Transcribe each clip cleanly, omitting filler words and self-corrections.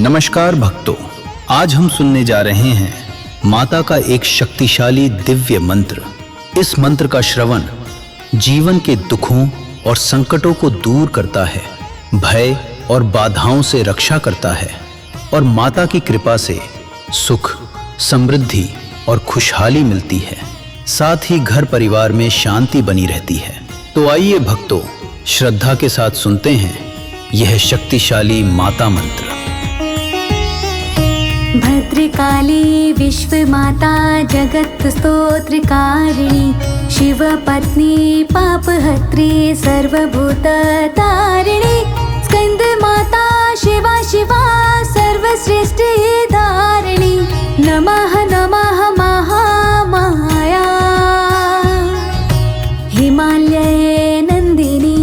नमस्कार भक्तों, आज हम सुनने जा रहे हैं माता का एक शक्तिशाली दिव्य मंत्र। इस मंत्र का श्रवण जीवन के दुखों और संकटों को दूर करता है, भय और बाधाओं से रक्षा करता है और माता की कृपा से सुख, समृद्धि और खुशहाली मिलती है। साथ ही घर परिवार में शांति बनी रहती है। तो आइए भक्तों, श्रद्धा के साथ सुनते हैं यह शक्तिशाली माता मंत्र। भद्रकाली विश्वमाता जगत् स्तोत्रकारिणी, शिवपत्नी पापहत्री सर्वभूततारिणी, स्कंदमाता शिवा शिवा सर्वसृष्टि धारिणी, नमः नमः महामाया हिमालये नंदिनी,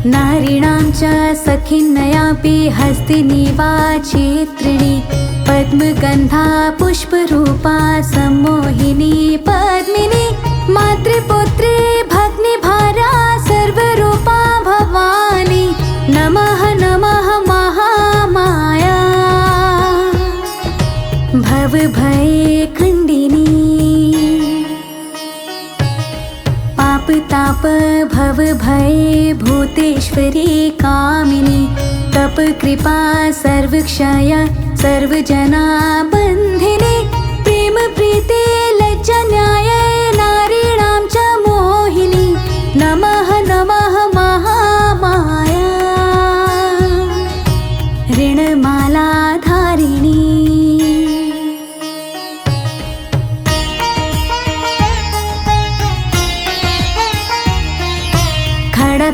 नारीणां च सखिन्नयापि हस्तिनी वाचित्रिणी, पद्मगन्धा पुष्परूपा सम्मोहिनी पद्मिनी, मातृपुत्री भग्निभारा सर्वरूपा भवानी, नमः नमः महामाया भवभय खण्डिनी, पाप ताप भव भय भूतेश्वरी कामिनी, तप कृपा सर्वक्षय सर्वजना बन्धिनी, प्रेम प्रीति लज्जा न्याय नारीणां च मोहिनी, नमः नमः महामाया ऋणमाला धारिणी,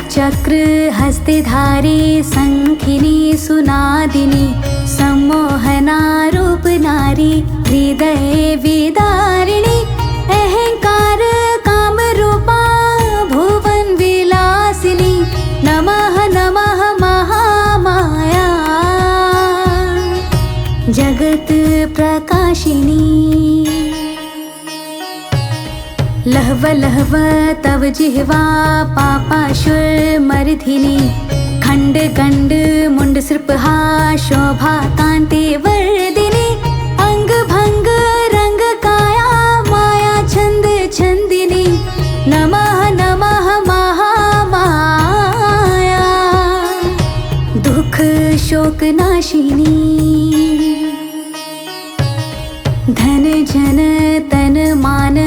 चक्र हस्तिधारी संखिनी सुनादिनी, सम्मोहना रूप नारी हृदय विदारिणी, अहंकार काम रूपा भुवन विलासिनी, नमः नमः महामाया जगत प्रकाशिनी, लहव लहव तव जिह्वा पापाशुर्मर्धिनी, खंड गंड मुंड सृपहा शोभा कांति वर्धिनी, अंग भंग रंग काया माया छंद छंदिनी, नमः नमः महामाया दुख शोक नाशिनी, धन जन तन मान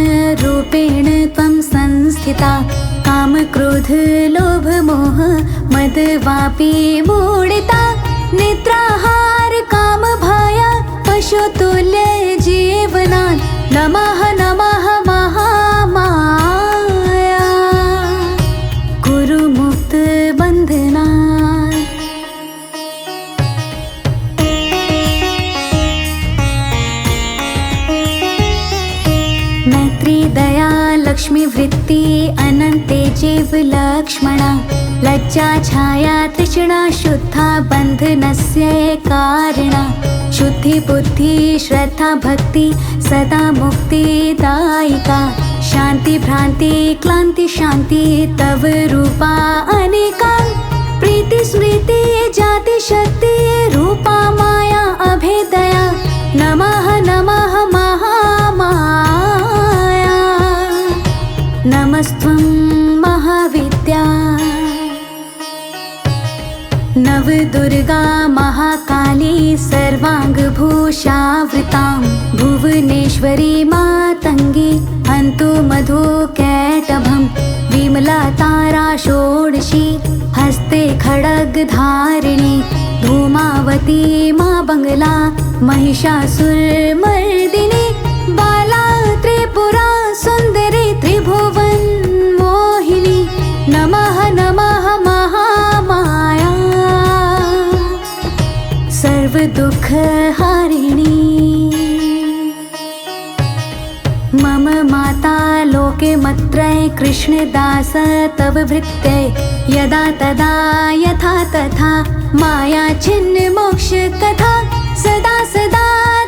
रूपेण त्वं संस्थिता, काम क्रोध लोभ मोह मद वापी मूढ़िता, निद्राहार काम भय पशुतुल्य जीवना, नमः नमः महामाया गुरु मुक्त बंधना, दया लक्ष्मी वृत्ति अनंते जीव लक्ष्मणा, लज्जा छाया तृष्णा शुद्धा बंधनस्य कारणा, शुद्धि बुद्धि श्रद्धा भक्ति सदा मुक्ति दायिका, शांति भ्रांति क्लांति शांति तव रूपा अनेका, प्रीति स्मृति जाति शक्ति रूपा माया अभेदया, नमः नमः महामाया नमस्त्वं महाविद्या, नव दुर्गा महाकाली सर्वांगभूषावृतां, भुवनेश्वरी मातंगी हन्तु मधुकैटभं, विमला तारा षोडशी हस्ते खड्गधारिणी, धूमावती मां बंगला महिषासुरमर्दिनी, बाला त्रिपुरा सुंदरी त्रिभुवन मोहिनी, नमः नमः महामाया सर्व दुख हारिणी, मम माता लोके मत्रय कृष्णदास तव भृत्यै, यदा तदा यथा तथा माया छिन्न मोक्ष कथा, सदा सदा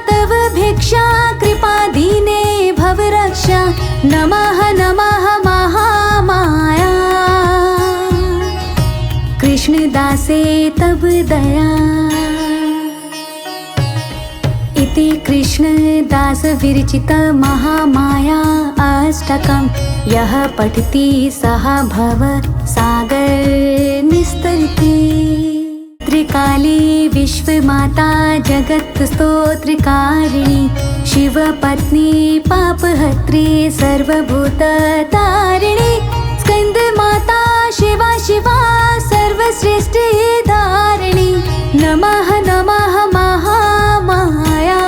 तव भिक्षा कृपा दीने भव रक्षा, नमः नमः महामाया कृष्णदास दासे तब दया। इति कृष्णदास विरचित महामाया अष्टकम्। यः पठति सः भव सागर निस्तरति। त्रिकाली विश्वमाता जगत् स्तोत्रकारिणी, शिवपत्नी पापहत्री सर्वभूततारिणी। स्कंदमाता शिवा शिवा सर्वश्रेष्ठ धारिणी। नमः नमः महामाया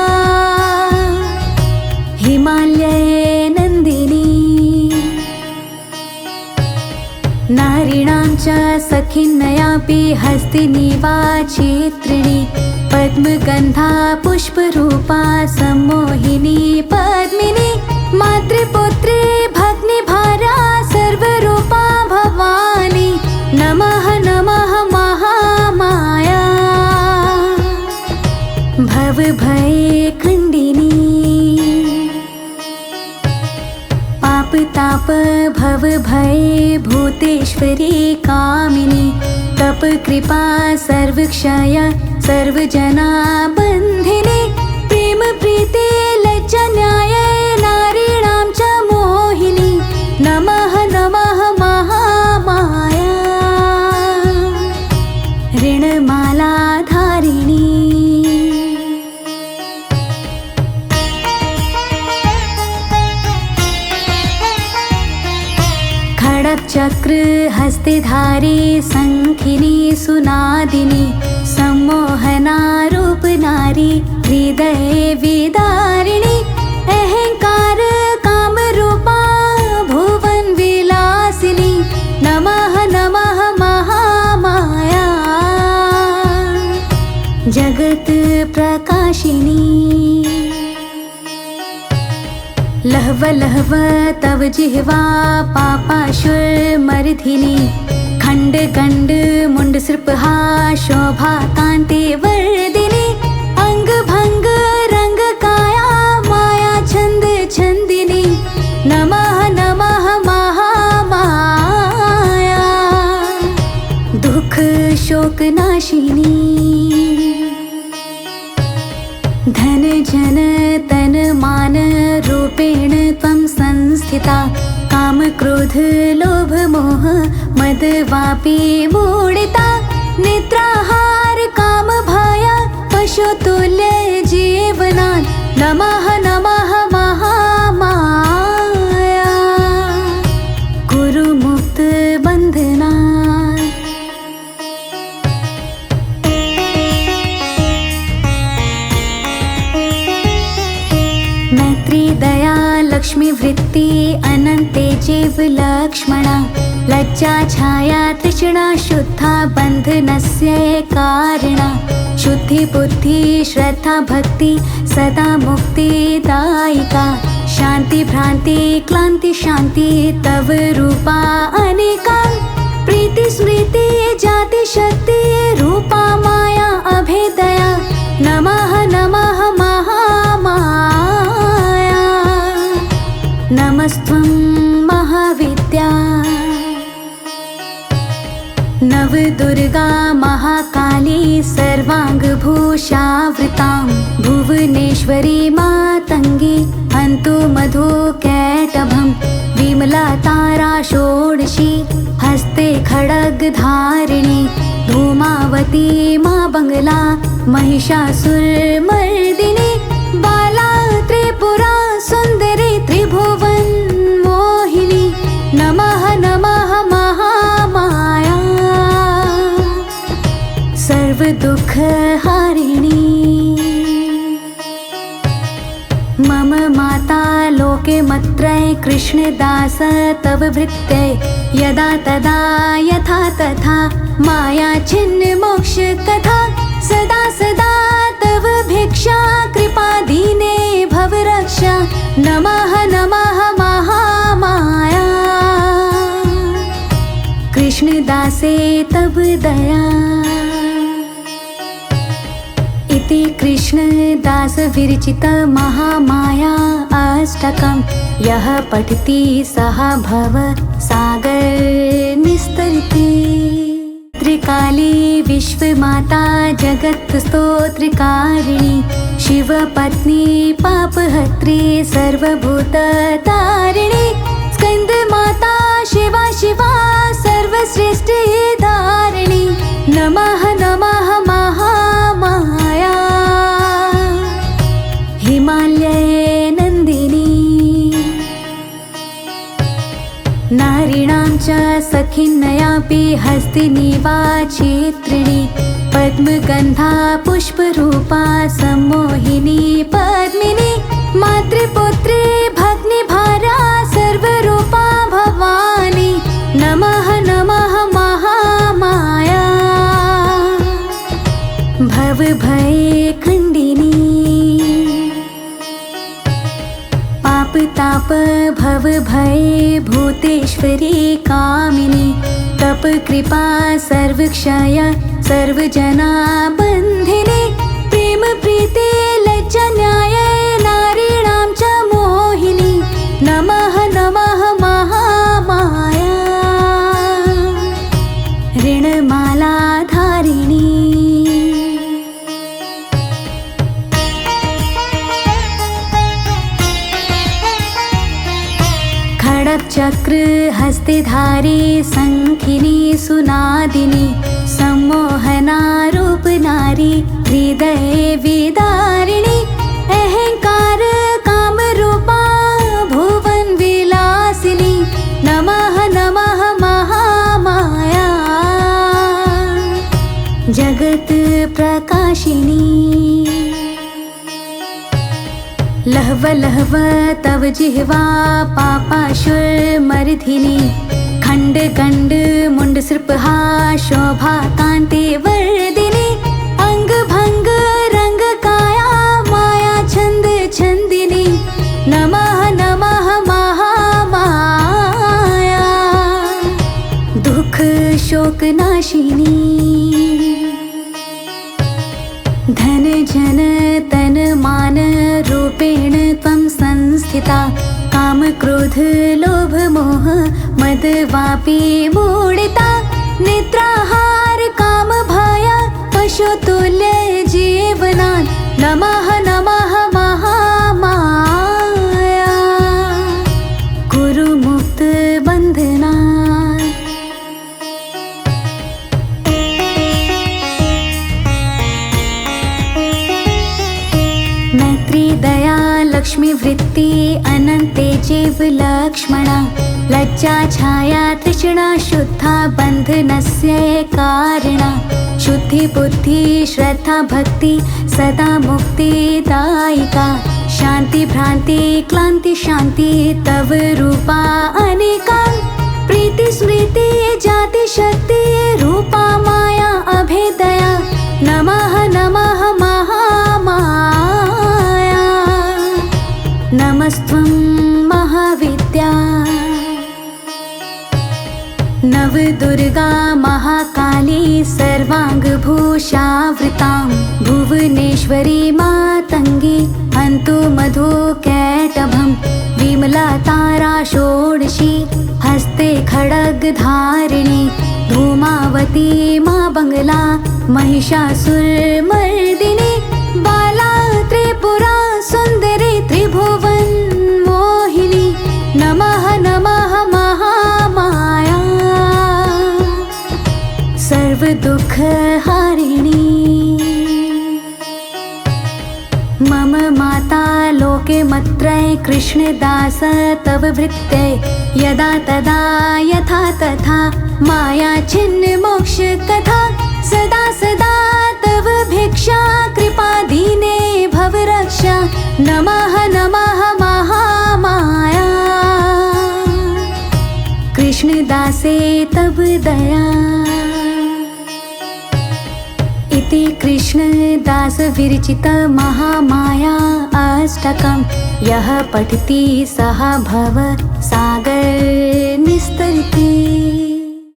हिमालये नंदिनी। नारीणां च सखिन्नयापि हस्तिनी वाचित्रिणी। पद्मगन्धा पुष्परूपा सम्मोहिनी पद्मिनी। मातृपुत्री भग्निभारा सर्वरूपा भवानी। नमः नमः महामाया भवभय खण्डिनी। पाप ताप भव भय भूतेश्वरी कामिनी। तप कृपा सर्वक्षय सर्वजना बन्धिनी। प्रेम प्रीति लज्जा न्याय नारीणां च मोहिनी। नमः नमः महामाया ऋणमाला धारिणी। चक्र हस्तिधारी संखिनी सुनादिनी। सम्मोहना रूप नारी हृदय विदारिणी। अहंकार काम रूपा भुवन विलासिनी। नमः नमः महामाया जगत प्रकाशिनी। लहव लहव तव जिह्वा पापाशुर्मर्धिनी। खंड गंड मुंड सृपहा शोभा कांति वर्धिनी। अंग भंग रंग काया माया छंद छंदिनी। नमः नमः महामाया दुख शोक नाशिनी। धन जन तन मान रूपेण त्वं संस्थिता। काम क्रोध लोभ मोह मद वापी मूढिता। निद्राहार काम भय पशुतुल्य जीवनात्। नमः नमः महामाया कुरु मुक्त बन्धनात्। दया लक्ष्मी वृत्ति अनंते जीव लक्ष्मणा। लज्जा छाया तृष्णा शुद्धा बंधनस्य कारणा। शुद्धि बुद्धि श्रद्धा भक्ति सदा मुक्तिदायिका। शांति भ्रांति क्लांति शांति तव रूपा अनेका। प्रीति स्मृति जाति शक्ति रूपा माया अभेदया। नमः नमः महामाया नमस्त्वं महाविद्या। नवदुर्गा महाकाली सर्वाङ्गभूषावृतां। भुवनेश्वरी मातङ्गी हन्तु मधुकैटभम्। विमला तारा षोडशी हस्ते खड्गधारिणी। धूमावती माँ बंगला महिषासुरमर्दिनी। बाला त्रिपुरा सुंदरी त्रिभुवन मोहिनी। नमः नमः महामाया सर्व दुख हारिणी। मम माता लोके मत्रये कृष्णदास तव भृत्यै। यदा तदा यथा तथा माया छिन्न मोक्ष कथा। सदा सदा तव भिक्षा कृपा दीने भव रक्षा। नमः नमः महामाया कृष्णदासे तव दया। इति कृष्णदास विरचित महामाया अष्टकम्। यः पठति सः भव सागर निस्तरति। भद्रकाली विश्वमाता जगत्स्तोत्रकारिणी शिवपत्नी पापहत्री सर्वभूततारिणी स्कंदमाता शिवा शिवा सर्वश्रेष्ठी धारिणी नमः नमः महामाया हिमालये नंदिनी नारीणां च सखिन्नयापि हस्तिनी वाचित्रिणी पद्मगन्धा पुष्परूपा सम्मोहिनी पद्मिनी मातृपुत्री भग्निभारा सर्वरूपा भवानी नमः नमः महामाया भवभयखण्डिनी ताप भव भय भूतेश्वरी कामिनी तप कृपा सर्वक्षय सर्वजना बन्धिनी प्रेम प्रीति लज्जा न्याय नारीणां च मोहिनी नमः नमः महामाया ऋणमाला धारिणी चक्र हस्तिधारी संखिनी सुनादिनी सम्मोहना रूप नारी हृदय विदारिणी अहंकार काम रूपा भुवन विलासिनी नमः नमः महामाया जगत प्रकाशिनी लहव लहव तव जिह्वा पापाशुर्मर्धिनी खंड गंड मुंड सृपहा शोभा कांति वर्धिनी अंग भंग रंग काया माया छंद छंदिनी नमः नमः महामाया दुख शोक नाशिनी धन जन तन मान रूपेण त्वं संस्थिता काम क्रोध लोभ मोह मद वापी मूढिता निद्राहार काम भय पशुतुल्य जीवना नमः नमः महामाया कुरु मुक्त बंधना दया लक्ष्मी वृत्ति अनंते जीव लक्ष्मणा लज्जा छाया तृष्णा शुद्धा बंधनस्य कारणा शुद्धि बुद्धि श्रद्धा भक्ति सदा मुक्तिदायिका शांति भ्रांति क्लांति शांति तव रूपा अनेका प्रीति स्मृति जाति शक्ति रूपा माया अभेदया नमः नमः महामाया नमस्त्वं महाविद्या नवदुर्गा महाकाली सर्वाङ्गभूषावृतां भुवनेश्वरी मातङ्गी हन्तु मधुकैटभं विमला तारा षोडशी हस्ते खड्गधारिणी धूमावती मा बंगला महिषासुरमर्दिनी बाला त्रिपुरा सुंदरी त्रिभुवन मोहिनी नमः नमः महामाया सर्व दुख हारिणी मम माता लोके मत्रय कृष्णदास तव भृत्यै यदा तदा यथा तथा माया छिन्न मोक्ष कथा सदा सदा तव भिक्षा कृपा दीने भव रक्षा नमः नमः महामाया कृष्णदासे तव दया इति कृष्णदास विरचित महामाया अष्टकं यः पठति सः भव सागर निस्तरति।